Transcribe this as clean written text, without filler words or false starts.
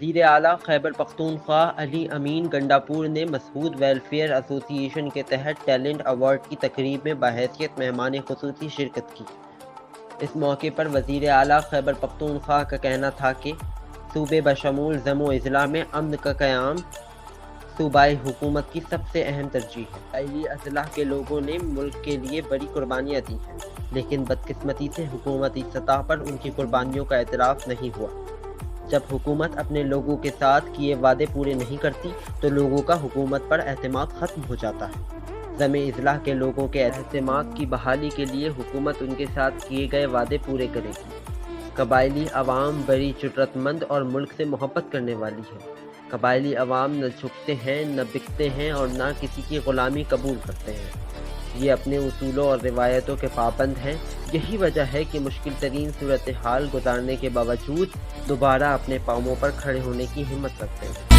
वज़ीर आला खैबर पख्तूनख्वा अली अमीन गंडापुर ने मसऊद वेलफेयर एसोसिएशन के तहत टैलेंट अवार्ड की तकरीब में बहैसियत मेहमान खुसूसी शिरकत की। इस मौके पर वज़ीर आला खैबर पख्तूनख्वा का कहना था कि सूबे बशमूल जम्मू अज़ला में अमन का क़याम सूबाई हुकूमत की सबसे अहम तरजीह है। कबायली अज़ला के लोगों ने मुल्क के लिए बड़ी कुर्बानियाँ दी हैं, लेकिन बदकिस्मती से हुकूमती सतह पर उनकी कुर्बानियों का एतराफ़ नहीं हुआ। जब हुकूमत अपने लोगों के साथ किए वादे पूरे नहीं करती तो लोगों का हुकूमत पर एतमाद ख़त्म हो जाता है। ज़मे इज़ला के लोगों के एतमाद की बहाली के लिए हुकूमत उनके साथ किए गए वादे पूरे करेगी। कबायली अवाम बड़ी जुर्रतमंद और मुल्क से मोहब्बत करने वाली है। कबायली अवाम न झुकते हैं, न बिकते हैं और न किसी की ग़ुलामी कबूल करते हैं। ये अपने उसूलों और रिवायतों के पाबंद हैं। यही वजह है कि मुश्किल तरीन सूरत हाल गुजारने के बावजूद दोबारा अपने पाँवों पर खड़े होने की हिम्मत रखते हैं।